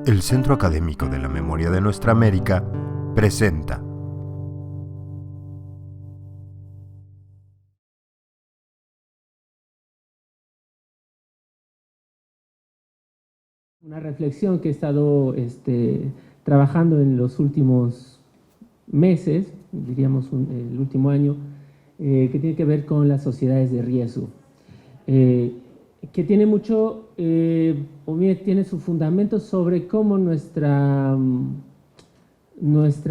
El Centro Académico de la Memoria de Nuestra América presenta una reflexión que he estado trabajando en los últimos meses, diríamos el último año, que tiene que ver con las sociedades de riesgo, que tiene mucho, o bien tiene su fundamento sobre cómo nuestro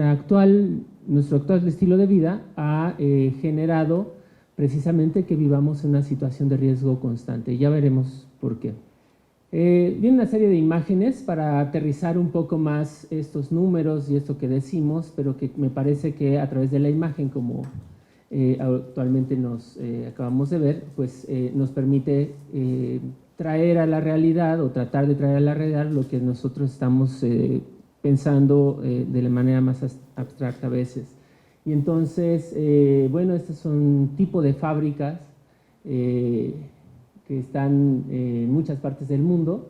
actual estilo de vida ha generado precisamente que vivamos en una situación de riesgo constante. Ya veremos por qué. Viene una serie de imágenes para aterrizar un poco más estos números y esto que decimos, pero que me parece que a través de la imagen, como actualmente nos acabamos de ver, pues nos permite traer a la realidad o tratar de traer a la realidad lo que nosotros estamos pensando de la manera más abstracta a veces. Y entonces, bueno, estos son tipo de fábricas que están en muchas partes del mundo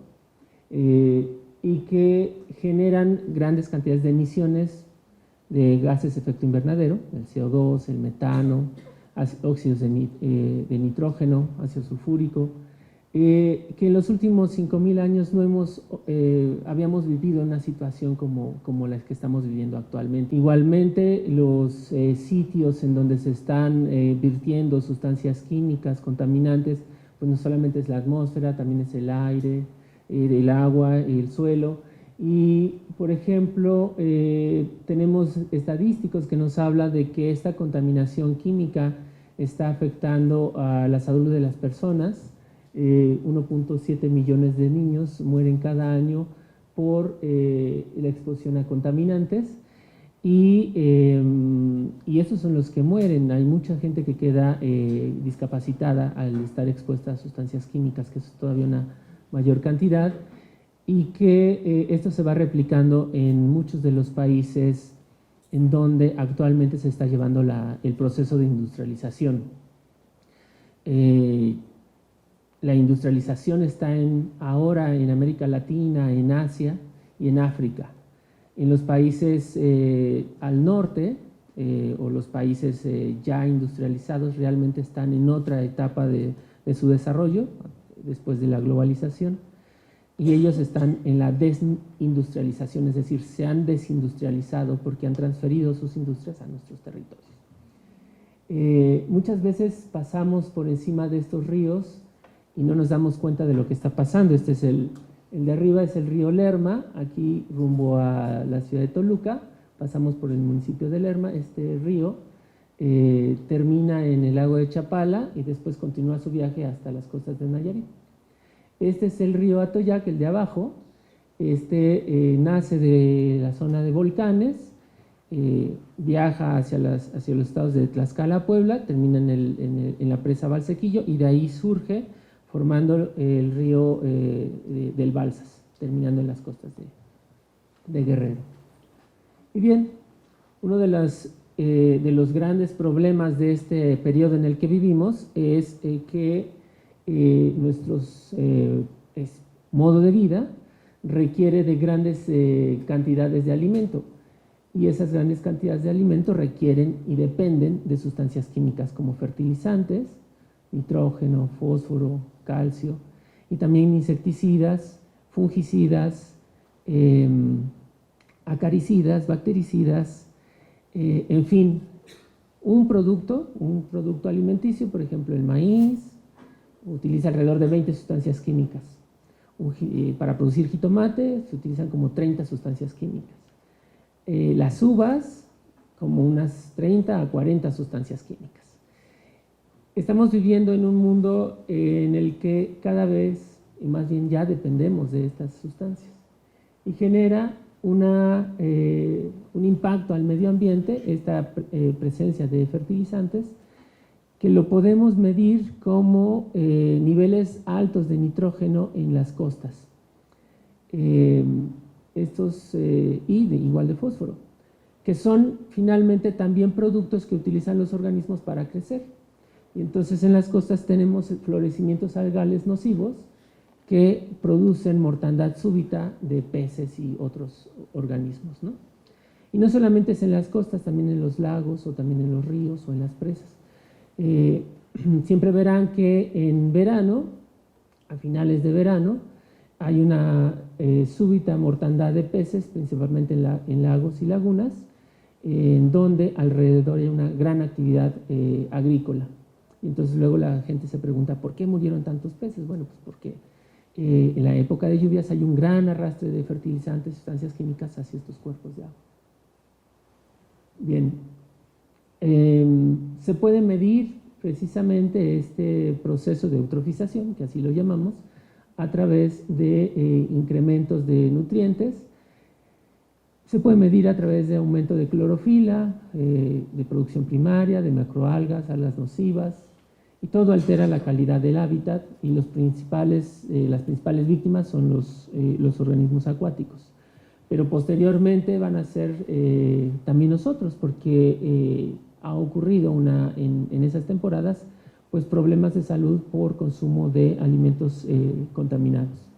y que generan grandes cantidades de emisiones de gases de efecto invernadero, el CO2, el metano, óxidos de nitrógeno, ácido sulfúrico, que en los últimos 5.000 años no habíamos vivido una situación como la que estamos viviendo actualmente. Igualmente, los sitios en donde se están virtiendo sustancias químicas contaminantes, pues no solamente es la atmósfera, también es el aire, el agua, el suelo. Y, por ejemplo, tenemos estadísticos que nos hablan de que esta contaminación química está afectando a la salud de las personas. 1.7 millones de niños mueren cada año por la exposición a contaminantes. Y esos son los que mueren. Hay mucha gente que queda discapacitada al estar expuesta a sustancias químicas, que es todavía una mayor cantidad, y que esto se va replicando en muchos de los países en donde actualmente se está llevando el proceso de industrialización. La industrialización está ahora en América Latina, en Asia y en África. En los países al norte, o los países ya industrializados, realmente están en otra etapa de su desarrollo, después de la globalización, y ellos están en la desindustrialización, es decir, se han desindustrializado porque han transferido sus industrias a nuestros territorios. Muchas veces pasamos por encima de estos ríos y no nos damos cuenta de lo que está pasando. Este es el de arriba es el río Lerma, aquí rumbo a la ciudad de Toluca, pasamos por el municipio de Lerma. Este río termina en el lago de Chapala y después continúa su viaje hasta las costas de Nayarit. Este es el río Atoyac, el de abajo. Nace de la zona de volcanes, viaja hacia los estados de Tlaxcala, Puebla, termina en la presa Valsequillo y de ahí surge formando el río del Balsas, terminando en las costas de Guerrero. Y bien, uno de los grandes problemas de este periodo en el que vivimos es que nuestro modo de vida requiere de grandes cantidades de alimento, y esas grandes cantidades de alimento requieren y dependen de sustancias químicas como fertilizantes, nitrógeno, fósforo, calcio, y también insecticidas, fungicidas, acaricidas, bactericidas, en fin, un producto alimenticio, por ejemplo el maíz, utiliza alrededor de 20 sustancias químicas. Para producir jitomate se utilizan como 30 sustancias químicas. Las uvas, como unas 30 a 40 sustancias químicas. Estamos viviendo en un mundo en el que cada vez, y más bien ya dependemos de estas sustancias, y genera un impacto al medio ambiente esta presencia de fertilizantes, que lo podemos medir como niveles altos de nitrógeno en las costas, igual de fósforo, que son finalmente también productos que utilizan los organismos para crecer. Y entonces en las costas tenemos florecimientos algales nocivos que producen mortandad súbita de peces y otros organismos, ¿no? Y no solamente es en las costas, también en los lagos o también en los ríos o en las presas. Siempre verán que en verano, a finales de verano, hay una súbita mortandad de peces, principalmente en lagos y lagunas, en donde alrededor hay una gran actividad agrícola. Y entonces luego la gente se pregunta, ¿por qué murieron tantos peces? Bueno, pues porque en la época de lluvias hay un gran arrastre de fertilizantes, sustancias químicas hacia estos cuerpos de agua. Bien, se puede medir precisamente este proceso de eutrofización, que así lo llamamos, a través de incrementos de nutrientes. Se puede medir a través de aumento de clorofila, de producción primaria, de macroalgas, algas nocivas, y todo altera la calidad del hábitat, y las principales víctimas son los organismos acuáticos. Pero posteriormente van a ser también nosotros, porque ha ocurrido en esas temporadas pues problemas de salud por consumo de alimentos contaminados.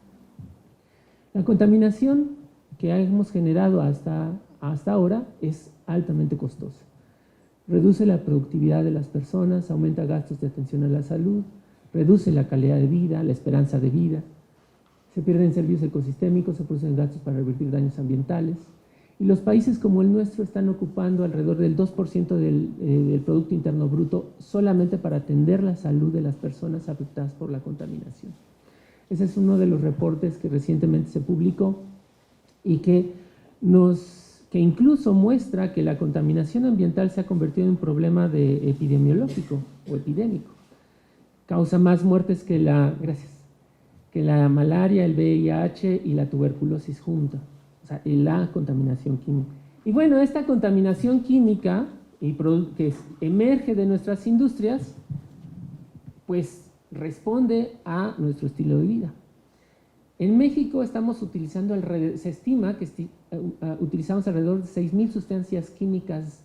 La contaminación que hemos generado hasta ahora es altamente costosa. Reduce la productividad de las personas, aumenta gastos de atención a la salud, reduce la calidad de vida, la esperanza de vida, se pierden servicios ecosistémicos, se producen gastos para revertir daños ambientales, y los países como el nuestro están ocupando alrededor del 2% del Producto Interno Bruto solamente para atender la salud de las personas afectadas por la contaminación. Ese es uno de los reportes que recientemente se publicó y que incluso muestra que la contaminación ambiental se ha convertido en un problema epidemiológico o epidémico. Causa más muertes que la malaria, el VIH y la tuberculosis junta, o sea, la contaminación química. Y bueno, esta contaminación química que emerge de nuestras industrias, pues responde a nuestro estilo de vida. En México estamos utilizando se estima que utilizamos alrededor de 6,000 sustancias químicas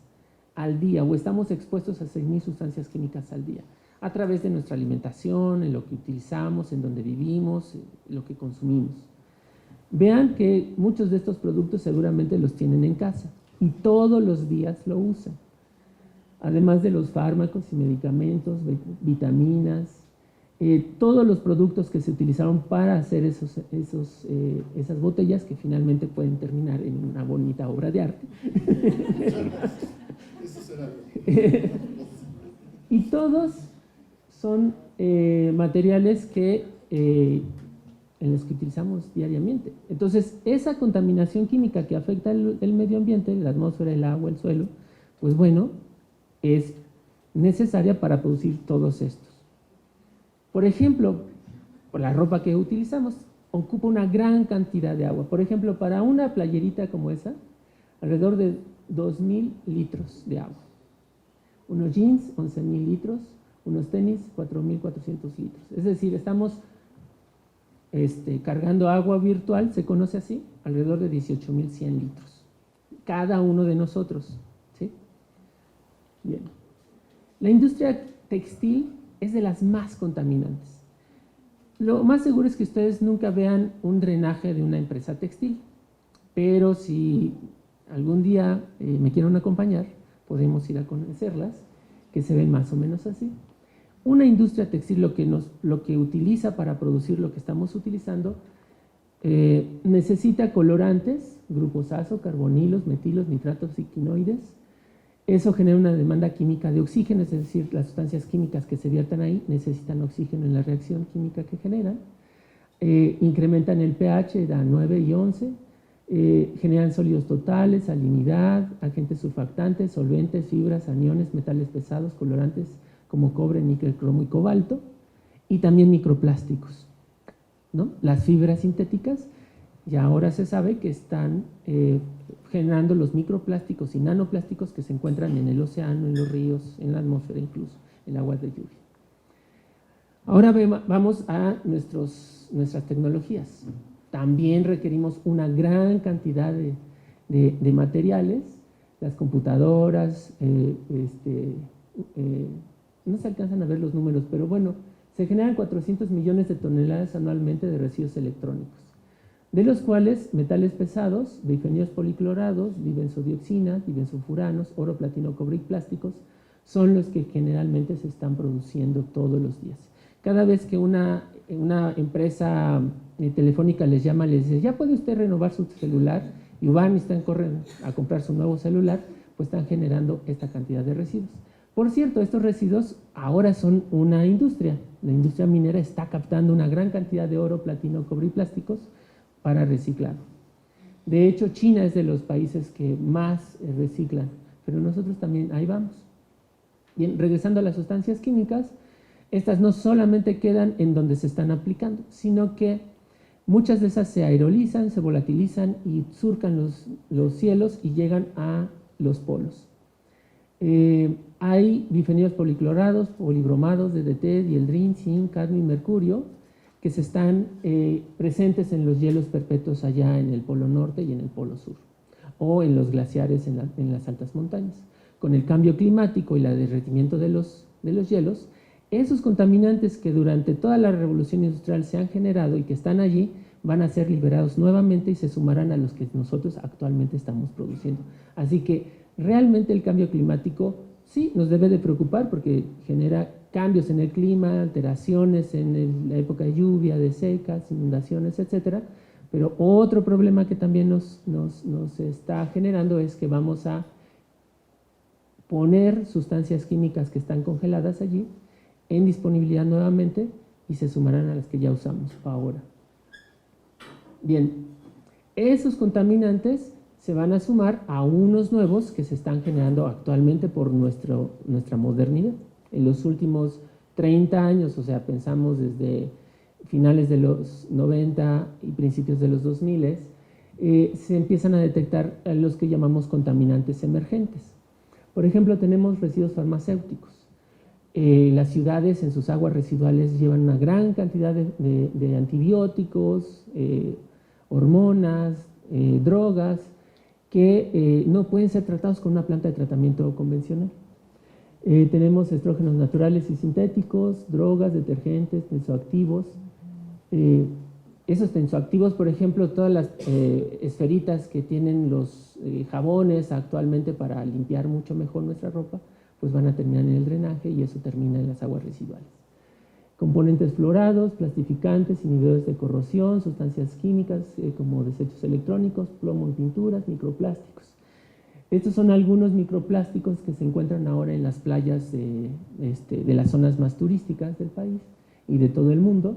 al día, o estamos expuestos a 6,000 sustancias químicas al día, a través de nuestra alimentación, en lo que utilizamos, en donde vivimos, lo que consumimos. Vean que muchos de estos productos seguramente los tienen en casa y todos los días lo usan. Además de los fármacos y medicamentos, vitaminas, todos los productos que se utilizaron para hacer esas botellas que finalmente pueden terminar en una bonita obra de arte. Y todos son materiales en los que utilizamos diariamente. Entonces, esa contaminación química que afecta el medio ambiente, la atmósfera, el agua, el suelo, pues bueno, es necesaria para producir todos estos. Por ejemplo, la ropa que utilizamos ocupa una gran cantidad de agua. Por ejemplo, para una playerita como esa, alrededor de 2,000 litros de agua. Unos jeans, 11,000 litros, unos tenis, 4,400 litros. Es decir, estamos cargando agua virtual, se conoce así, alrededor de 18,100 litros. Cada uno de nosotros, ¿sí? Bien. La industria textil es de las más contaminantes. Lo más seguro es que ustedes nunca vean un drenaje de una empresa textil, pero si algún día me quieren acompañar, podemos ir a conocerlas, que se ven más o menos así. Una industria textil lo que utiliza para producir lo que estamos utilizando, necesita colorantes, grupos azo, carbonilos, metilos, nitratos y quinoides. Eso genera una demanda química de oxígeno, es decir, las sustancias químicas que se viertan ahí necesitan oxígeno en la reacción química que generan. Incrementan el pH a 9 y 11, generan sólidos totales, salinidad, agentes surfactantes, solventes, fibras, aniones, metales pesados, colorantes como cobre, níquel, cromo y cobalto, y también microplásticos, ¿no? Las fibras sintéticas ya ahora se sabe que están generando los microplásticos y nanoplásticos que se encuentran en el océano, en los ríos, en la atmósfera, incluso en aguas de lluvia. Ahora vamos a nuestras tecnologías. También requerimos una gran cantidad de materiales, las computadoras, no se alcanzan a ver los números, pero bueno, se generan 400 millones de toneladas anualmente de residuos electrónicos, de los cuales metales pesados, bifenios policlorados, dibenzodioxinas, dibenzofuranos, oro, platino, cobre y plásticos son los que generalmente se están produciendo todos los días. Cada vez que una empresa telefónica les llama, les dice, ya puede usted renovar su celular, y van y están corriendo a comprar su nuevo celular, pues están generando esta cantidad de residuos. Por cierto, estos residuos ahora son una industria. La industria minera está captando una gran cantidad de oro, platino, cobre y plásticos para reciclar. De hecho, China es de los países que más reciclan, pero nosotros también ahí vamos. Bien, regresando a las sustancias químicas, estas no solamente quedan en donde se están aplicando, sino que muchas de esas se aerolizan, se volatilizan y surcan los cielos y llegan a los polos. Hay bifenilos policlorados, polibromados, DDT, dieldrin, zinc, cadmio y mercurio, que se están presentes en los hielos perpetuos allá en el polo norte y en el polo sur, o en los glaciares en las altas montañas. Con el cambio climático y el derretimiento de los hielos, esos contaminantes que durante toda la revolución industrial se han generado y que están allí, van a ser liberados nuevamente y se sumarán a los que nosotros actualmente estamos produciendo. Así que realmente el cambio climático sí nos debe de preocupar porque genera cambios en el clima, alteraciones en la época de lluvia, de secas, inundaciones, etcétera. Pero otro problema que también nos está generando es que vamos a poner sustancias químicas que están congeladas allí en disponibilidad nuevamente y se sumarán a las que ya usamos ahora. Bien, esos contaminantes se van a sumar a unos nuevos que se están generando actualmente por nuestra modernidad. En los últimos 30 años, o sea, pensamos desde finales de los 90 y principios de los 2000, se empiezan a detectar los que llamamos contaminantes emergentes. Por ejemplo, tenemos residuos farmacéuticos. Las ciudades en sus aguas residuales llevan una gran cantidad de antibióticos, hormonas, drogas, que no pueden ser tratados con una planta de tratamiento convencional. Tenemos estrógenos naturales y sintéticos, drogas, detergentes, tensoactivos. Esos tensoactivos, por ejemplo, todas las esferitas que tienen los jabones actualmente para limpiar mucho mejor nuestra ropa, pues van a terminar en el drenaje y eso termina en las aguas residuales. Componentes fluorados, plastificantes, inhibidores de corrosión, sustancias químicas como desechos electrónicos, plomo en pinturas, microplásticos. Estos son algunos microplásticos que se encuentran ahora en las playas de las zonas más turísticas del país y de todo el mundo.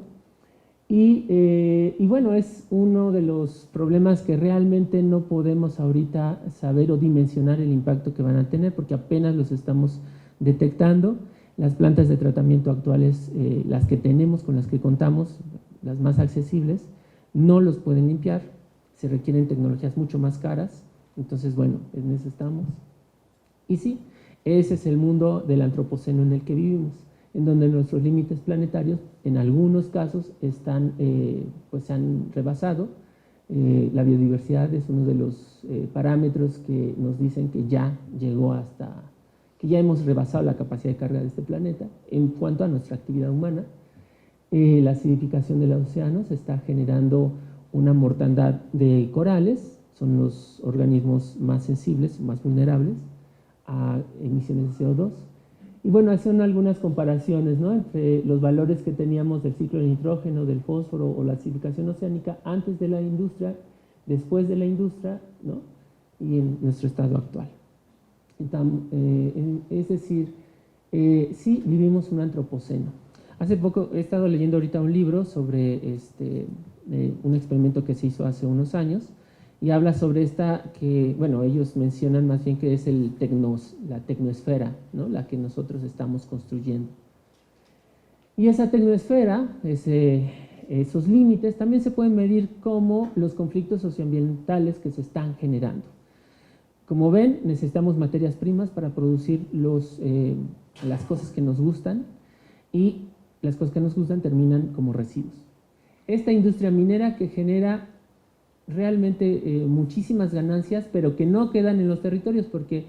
Y bueno, es uno de los problemas que realmente no podemos ahorita saber o dimensionar el impacto que van a tener porque apenas los estamos detectando. Las plantas de tratamiento actuales, las que tenemos, con las que contamos, las más accesibles, no los pueden limpiar, se requieren tecnologías mucho más caras, entonces bueno, en eso estamos. Y sí, ese es el mundo del antropoceno en el que vivimos, en donde nuestros límites planetarios, en algunos casos, pues se han rebasado. La biodiversidad es uno de los parámetros que nos dicen que ya llegó hasta, que ya hemos rebasado la capacidad de carga de este planeta en cuanto a nuestra actividad humana. La acidificación de los océanos está generando una mortandad de corales, son los organismos más sensibles, más vulnerables a emisiones de CO2. Y bueno, son algunas comparaciones, ¿no?, entre los valores que teníamos del ciclo del nitrógeno, del fósforo o la acidificación oceánica antes de la industria, después de la industria, ¿no?, y en nuestro estado actual. Es decir, sí vivimos un antropoceno. Hace poco he estado leyendo ahorita un libro sobre un experimento que se hizo hace unos años y habla sobre que, bueno, ellos mencionan más bien que es la tecnosfera, ¿no?, la que nosotros estamos construyendo. Y esa tecnosfera, esos límites, también se pueden medir como los conflictos socioambientales que se están generando. Como ven, necesitamos materias primas para producir las cosas que nos gustan y las cosas que nos gustan terminan como residuos. Esta industria minera que genera realmente muchísimas ganancias, pero que no quedan en los territorios porque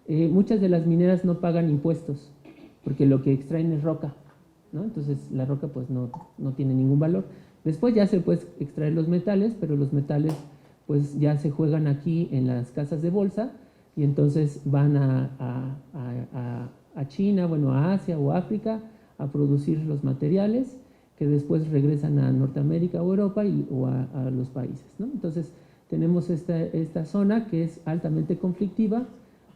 muchas de las mineras no pagan impuestos, porque lo que extraen es roca, ¿no? Entonces la roca pues no tiene ningún valor. Después ya se puede extraer los metales, pero los metales pues ya se juegan aquí en las casas de bolsa y entonces van a China, bueno, a Asia o África a producir los materiales que después regresan a Norteamérica o Europa o a los países, ¿no? Entonces tenemos esta zona que es altamente conflictiva.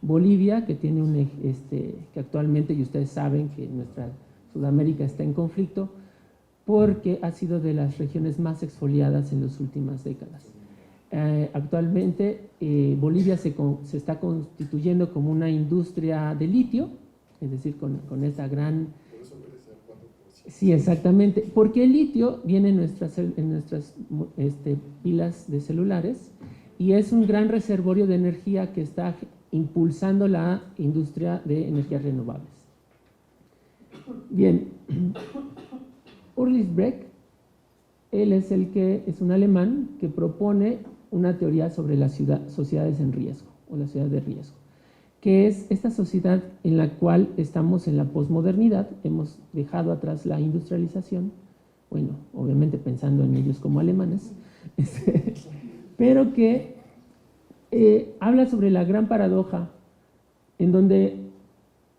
Bolivia, que tiene que actualmente, y ustedes saben que nuestra Sudamérica está en conflicto, porque ha sido de las regiones más exfoliadas en las últimas décadas. Actualmente Bolivia se está constituyendo como una industria de litio, es decir, con esta gran... Sí, exactamente, porque el litio viene en nuestras pilas de celulares y es un gran reservorio de energía que está impulsando la industria de energías renovables. Bien, Ulrich Beck, él es un alemán que propone una teoría sobre las sociedades en riesgo o la sociedad de riesgo, que es esta sociedad en la cual estamos en la posmodernidad, hemos dejado atrás la industrialización, bueno, obviamente pensando en ellos como alemanes, pero que habla sobre la gran paradoja en donde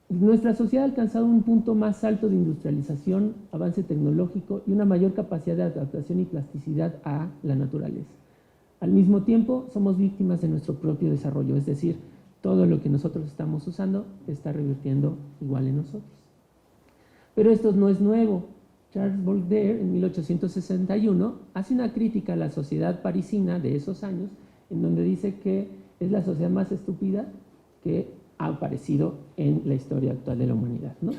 nuestra sociedad ha alcanzado un punto más alto de industrialización, avance tecnológico y una mayor capacidad de adaptación y plasticidad a la naturaleza. Al mismo tiempo, somos víctimas de nuestro propio desarrollo, es decir, todo lo que nosotros estamos usando está revirtiendo igual en nosotros. Pero esto no es nuevo. Charles Baudelaire, en 1861, hace una crítica a la sociedad parisina de esos años, en donde dice que es la sociedad más estúpida que ha aparecido en la historia actual de la humanidad, ¿no?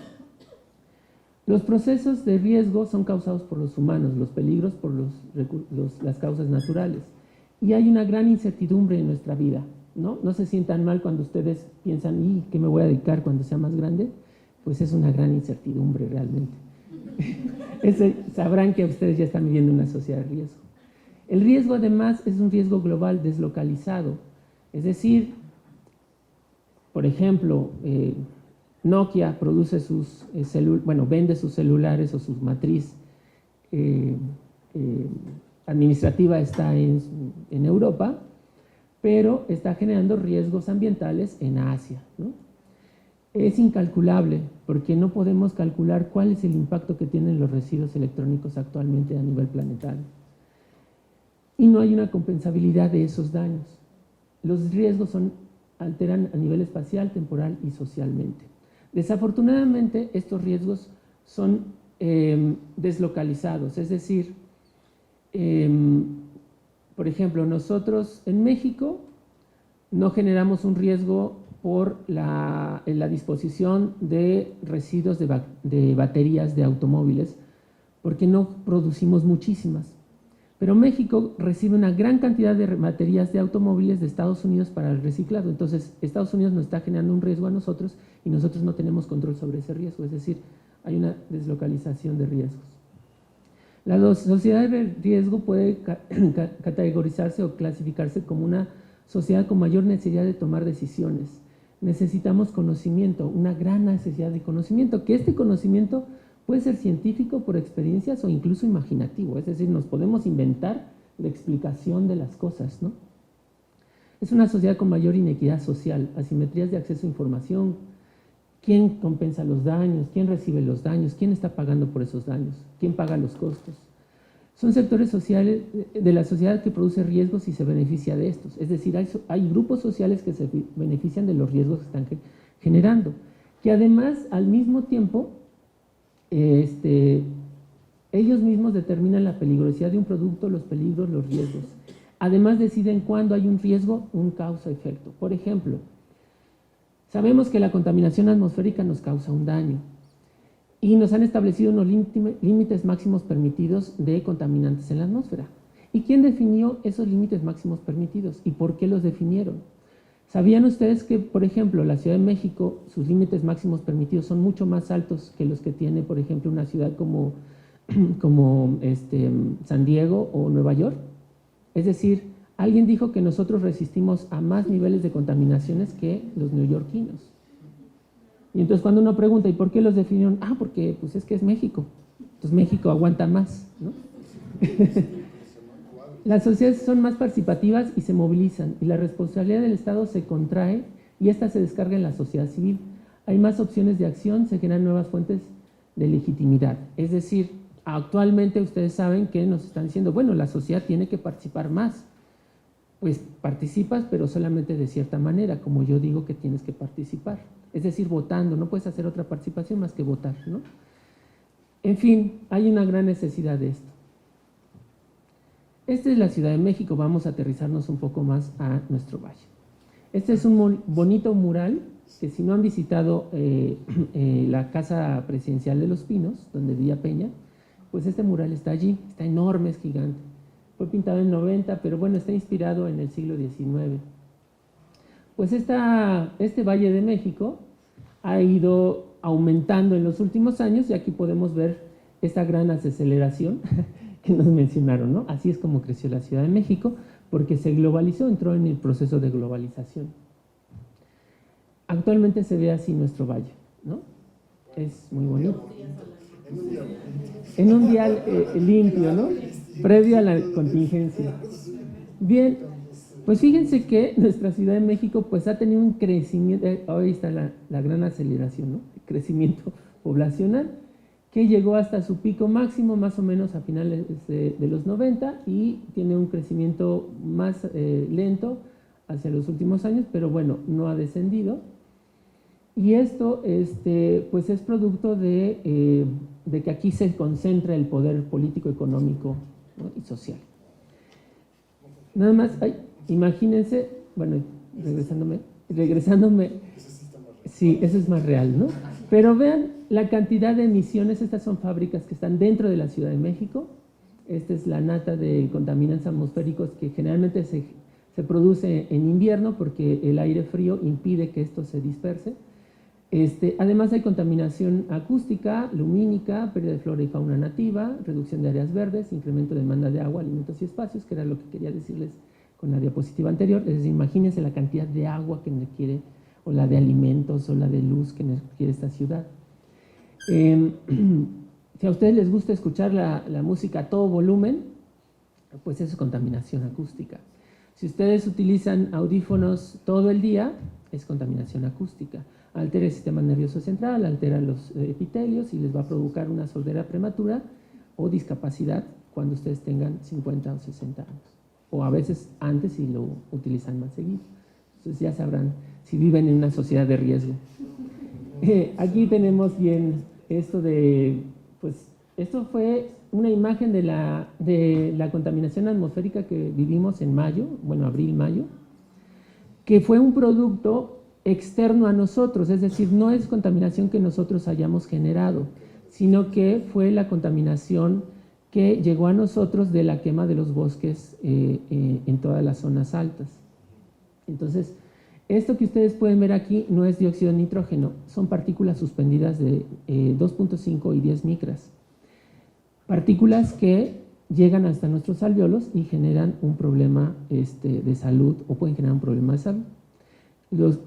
Los procesos de riesgo son causados por los humanos, los peligros por las causas naturales. Y hay una gran incertidumbre en nuestra vida, ¿no? No se sientan mal cuando ustedes piensan, ¿y qué me voy a dedicar cuando sea más grande? Pues es una gran incertidumbre realmente. Sabrán que ustedes ya están viviendo una sociedad de riesgo. El riesgo además es un riesgo global deslocalizado, es decir, por ejemplo, Nokia produce vende sus celulares o su matriz administrativa está en Europa, pero está generando riesgos ambientales en Asia, ¿no? Es incalculable porque no podemos calcular cuál es el impacto que tienen los residuos electrónicos actualmente a nivel planetario. Y no hay una compensabilidad de esos daños. Los riesgos alteran a nivel espacial, temporal y socialmente. Desafortunadamente, estos riesgos son deslocalizados, es decir, por ejemplo, nosotros en México no generamos un riesgo por la disposición de residuos de baterías de automóviles, porque no producimos muchísimas. Pero México recibe una gran cantidad de baterías de automóviles de Estados Unidos para el reciclado. Entonces, Estados Unidos nos está generando un riesgo a nosotros y nosotros no tenemos control sobre ese riesgo. Es decir, hay una deslocalización de riesgos. La sociedad de riesgo puede categorizarse o clasificarse como una sociedad con mayor necesidad de tomar decisiones. Necesitamos conocimiento, una gran necesidad de conocimiento, que este conocimiento puede ser científico por experiencias o incluso imaginativo, es decir, nos podemos inventar la explicación de las cosas, ¿no? Es una sociedad con mayor inequidad social, asimetrías de acceso a información, quién compensa los daños, quién recibe los daños, quién está pagando por esos daños, quién paga los costos. Son sectores sociales de la sociedad que produce riesgos y se beneficia de estos, es decir, hay grupos sociales que se benefician de los riesgos que están generando, que además al mismo tiempo ellos mismos determinan la peligrosidad de un producto, los peligros, los riesgos. Además deciden cuándo hay un riesgo, un causa-efecto. Por ejemplo, sabemos que la contaminación atmosférica nos causa un daño y nos han establecido unos límites máximos permitidos de contaminantes en la atmósfera. ¿Y quién definió esos límites máximos permitidos y por qué los definieron? ¿Sabían ustedes que, por ejemplo, la Ciudad de México, sus límites máximos permitidos son mucho más altos que los que tiene, por ejemplo, una ciudad como San Diego o Nueva York? Es decir, alguien dijo que nosotros resistimos a más niveles de contaminaciones que los neoyorquinos. Y entonces cuando uno pregunta, ¿y por qué los definieron? Ah, porque pues es que es México. Entonces México aguanta más, ¿no? Las sociedades son más participativas y se movilizan, y la responsabilidad del Estado se contrae y esta se descarga en la sociedad civil. Hay más opciones de acción, se generan nuevas fuentes de legitimidad. Es decir, actualmente ustedes saben que nos están diciendo, bueno, la sociedad tiene que participar más. Pues participas, pero solamente de cierta manera, como yo digo que tienes que participar. Es decir, votando, no puedes hacer otra participación más que votar, ¿no? En fin, hay una gran necesidad de esto. Esta es la Ciudad de México, vamos a aterrizarnos un poco más a nuestro valle. Este es un bonito mural que si no han visitado la Casa Presidencial de los Pinos, donde vivía Peña, pues este mural está allí, está enorme, es gigante. Fue pintado en 90, pero bueno, está inspirado en el siglo XIX. Pues este Valle de México ha ido aumentando en los últimos años y aquí podemos ver esta gran aceleración que nos mencionaron, ¿no? Así es como creció la Ciudad de México, porque se globalizó, entró en el proceso de globalización. Actualmente se ve así nuestro valle, ¿no? Es muy bonito. En un día limpio, ¿no? Previo a la contingencia. Bien, pues fíjense que nuestra Ciudad de México pues ha tenido un crecimiento, ahí está la gran aceleración, ¿no? El crecimiento poblacional, que llegó hasta su pico máximo más o menos a finales de los 90 y tiene un crecimiento más lento hacia los últimos años, pero bueno, no ha descendido. Y esto pues es producto de que aquí se concentra el poder político, económico, ¿no? Y social. Nada más, imagínense, bueno, regresándome, sí, eso es más real, ¿no? Pero vean la cantidad de emisiones, estas son fábricas que están dentro de la Ciudad de México, esta es la nata de contaminantes atmosféricos que generalmente se produce en invierno porque el aire frío impide que esto se disperse. Además hay contaminación acústica, lumínica, pérdida de flora y fauna nativa, reducción de áreas verdes, incremento de demanda de agua, alimentos y espacios, que era lo que quería decirles con la diapositiva anterior. Es decir, imagínense la cantidad de agua que requiere, o la de alimentos, o la de luz que requiere esta ciudad. Si a ustedes les gusta escuchar la música a todo volumen, pues eso es contaminación acústica. Si ustedes utilizan audífonos todo el día, es contaminación acústica. Altera el sistema nervioso central, altera los epitelios y les va a provocar una sordera prematura o discapacidad cuando ustedes tengan 50 o 60 años. O a veces antes si lo utilizan más seguido. Entonces ya sabrán si viven en una sociedad de riesgo. Aquí tenemos bien esto pues esto fue una imagen de la contaminación atmosférica que vivimos en mayo, bueno, abril-mayo, que fue un producto externo a nosotros, es decir, no es contaminación que nosotros hayamos generado, sino que fue la contaminación que llegó a nosotros de la quema de los bosques en todas las zonas altas. Entonces, esto que ustedes pueden ver aquí no es dióxido de nitrógeno, son partículas suspendidas de 2.5 y 10 micras. Partículas que llegan hasta nuestros alvéolos y generan un problema de salud o pueden generar un problema de salud.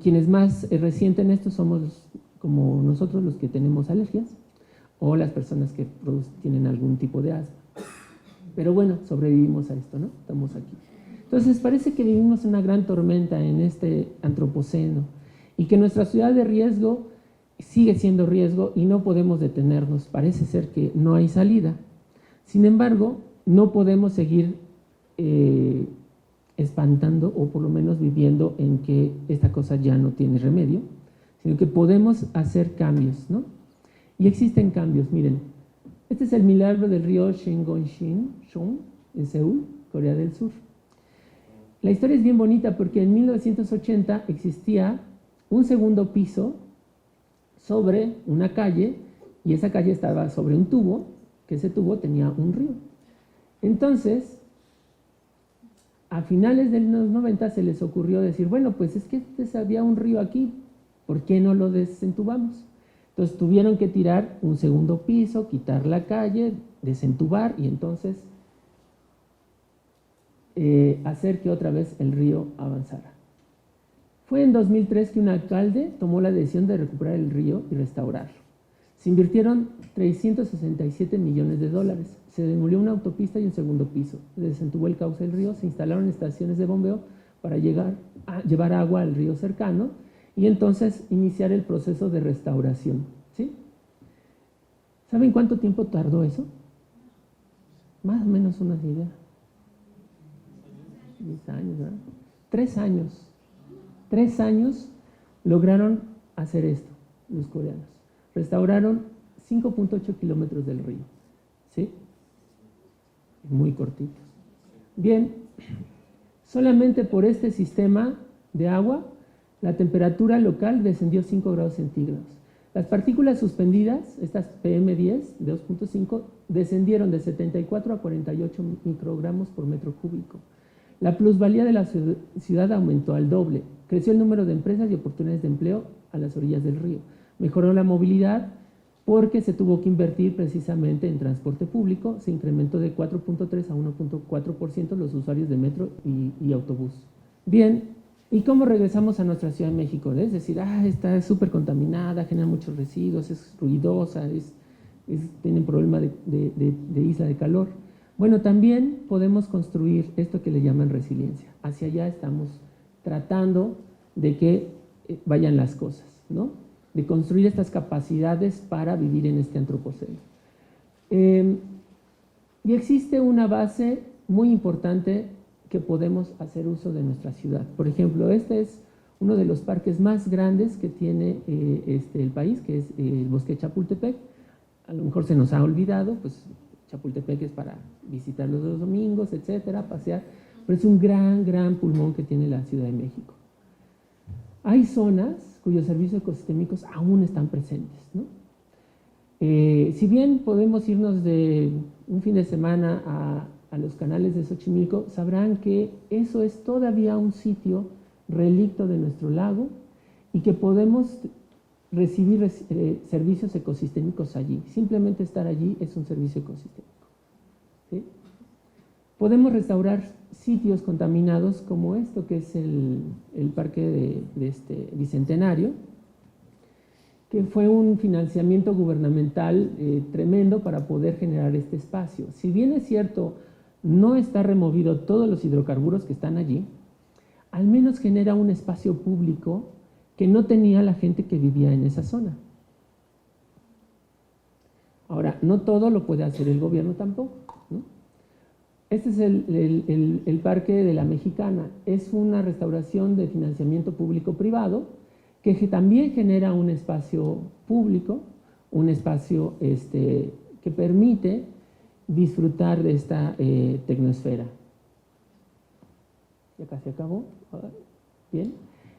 Quienes más resienten esto somos como nosotros los que tenemos alergias o las personas que tienen algún tipo de asma. Pero bueno, sobrevivimos a esto, ¿no? Estamos aquí. Entonces parece que vivimos una gran tormenta en este antropoceno y que nuestra ciudad de riesgo sigue siendo riesgo y no podemos detenernos. Parece ser que no hay salida. Sin embargo, no podemos seguir espantando o por lo menos viviendo en que esta cosa ya no tiene remedio, sino que podemos hacer cambios, ¿no? Y existen cambios, miren, este es el milagro del río Shengonshing en Seúl, Corea del Sur. La historia es bien bonita porque en 1980 existía un segundo piso sobre una calle y esa calle estaba sobre un tubo, que ese tubo tenía un río. Entonces, a finales de los 90 se les ocurrió decir, bueno, pues es que había un río aquí, ¿por qué no lo desentubamos? Entonces tuvieron que tirar un segundo piso, quitar la calle, desentubar y entonces hacer que otra vez el río avanzara. Fue en 2003 que un alcalde tomó la decisión de recuperar el río y restaurarlo. Se invirtieron 367 millones de dólares. Se demolió una autopista y un segundo piso. Se desentubó el cauce del río, se instalaron estaciones de bombeo para llevar agua al río cercano y entonces iniciar el proceso de restauración. ¿Sí? ¿Saben cuánto tiempo tardó eso? Más o menos una idea. 10 años, ¿verdad? 3 años. 3 años lograron hacer esto, los coreanos. Restauraron 5.8 kilómetros del río. ¿Sí? Muy cortitos. Bien, solamente por este sistema de agua, la temperatura local descendió 5 grados centígrados. Las partículas suspendidas, estas PM10 de 2.5, descendieron de 74 a 48 microgramos por metro cúbico. La plusvalía de la ciudad aumentó al doble. Creció el número de empresas y oportunidades de empleo a las orillas del río. Mejoró la movilidad porque se tuvo que invertir precisamente en transporte público. Se incrementó de 4.3 a 1.4% los usuarios de metro y autobús. Bien, ¿y cómo regresamos a nuestra Ciudad de México? Es decir, está súper contaminada, genera muchos residuos, es ruidosa, tiene un problema de isla de calor. Bueno, también podemos construir esto que le llaman resiliencia. Hacia allá estamos tratando de que vayan las cosas, ¿no? De construir estas capacidades para vivir en este antropoceno. Y existe una base muy importante que podemos hacer uso de nuestra ciudad. Por ejemplo, este es uno de los parques más grandes que tiene el país, que es el Bosque de Chapultepec. A lo mejor se nos ha olvidado, pues Chapultepec es para visitar los domingos, etcétera, pasear, pero es un gran pulmón que tiene la Ciudad de México. Hay zonas cuyos servicios ecosistémicos aún están presentes, ¿no? Si bien podemos irnos de un fin de semana a los canales de Xochimilco, sabrán que eso es todavía un sitio relicto de nuestro lago y que podemos recibir servicios ecosistémicos allí. Simplemente estar allí es un servicio ecosistémico. ¿Sí? Podemos restaurar sitios contaminados como esto, que es el parque de Bicentenario, que fue un financiamiento gubernamental tremendo para poder generar este espacio. Si bien es cierto, no está removido todos los hidrocarburos que están allí, al menos genera un espacio público que no tenía la gente que vivía en esa zona. Ahora, no todo lo puede hacer el gobierno tampoco, ¿no? Este es el Parque de la Mexicana. Es una restauración de financiamiento público-privado que también genera un espacio público, un espacio que permite disfrutar de esta tecnosfera. Ya casi acabó. Bien.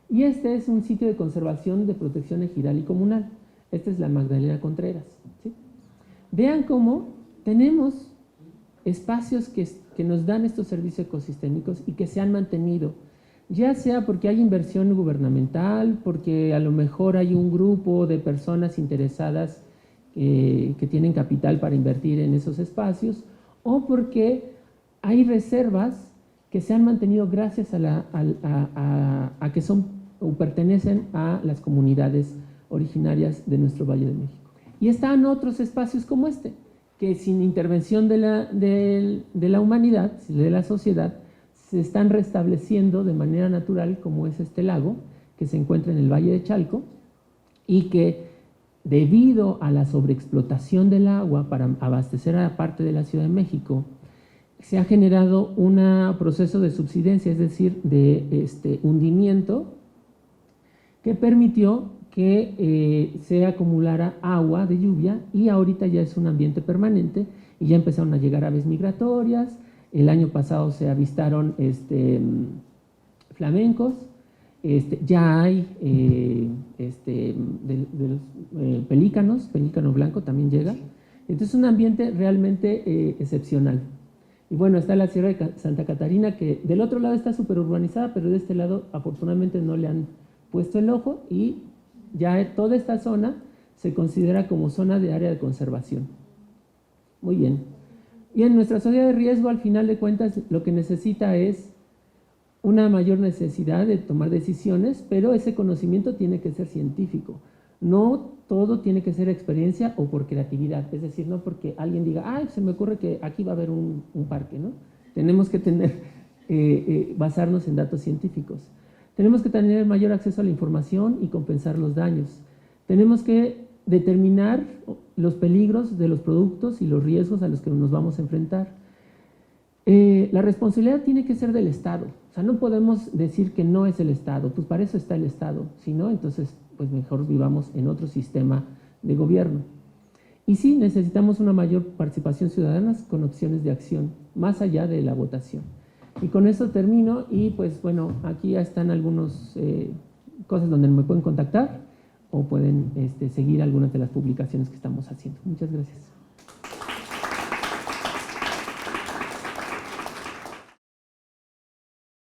Y este es un sitio de conservación de protección ejidal y comunal. Esta es la Magdalena Contreras, ¿sí? Vean cómo tenemos espacios que nos dan estos servicios ecosistémicos y que se han mantenido, ya sea porque hay inversión gubernamental, porque a lo mejor hay un grupo de personas interesadas que tienen capital para invertir en esos espacios, o porque hay reservas que se han mantenido gracias a que son o pertenecen a las comunidades originarias de nuestro Valle de México. Y están otros espacios como este, que sin intervención de la humanidad, de la sociedad, se están restableciendo de manera natural, como es este lago, que se encuentra en el Valle de Chalco, y que debido a la sobreexplotación del agua para abastecer a parte de la Ciudad de México, se ha generado un proceso de subsidencia, es decir, de hundimiento, que permitió que se acumulara agua de lluvia, y ahorita ya es un ambiente permanente y ya empezaron a llegar aves migratorias. El año pasado se avistaron flamencos, ya hay de los pelícano blanco también llega. Entonces es un ambiente realmente excepcional. Y bueno, está la Sierra de Santa Catarina, que del otro lado está súper urbanizada, pero de este lado afortunadamente no le han puesto el ojo, y ya toda esta zona se considera como zona de área de conservación. Muy bien. Y en nuestra sociedad de riesgo, al final de cuentas, lo que necesita es una mayor necesidad de tomar decisiones, pero ese conocimiento tiene que ser científico. No todo tiene que ser experiencia o por creatividad, es decir, no porque alguien diga, ay, se me ocurre que aquí va a haber un parque, ¿no? Tenemos que basarnos en datos científicos. Tenemos que tener mayor acceso a la información y compensar los daños. Tenemos que determinar los peligros de los productos y los riesgos a los que nos vamos a enfrentar. La responsabilidad tiene que ser del Estado. O sea, no podemos decir que no es el Estado, pues para eso está el Estado. Si no, entonces, pues mejor vivamos en otro sistema de gobierno. Y sí, necesitamos una mayor participación ciudadana con opciones de acción, más allá de la votación. Y con eso termino y pues bueno, aquí ya están algunas cosas donde me pueden contactar o pueden seguir algunas de las publicaciones que estamos haciendo. Muchas gracias.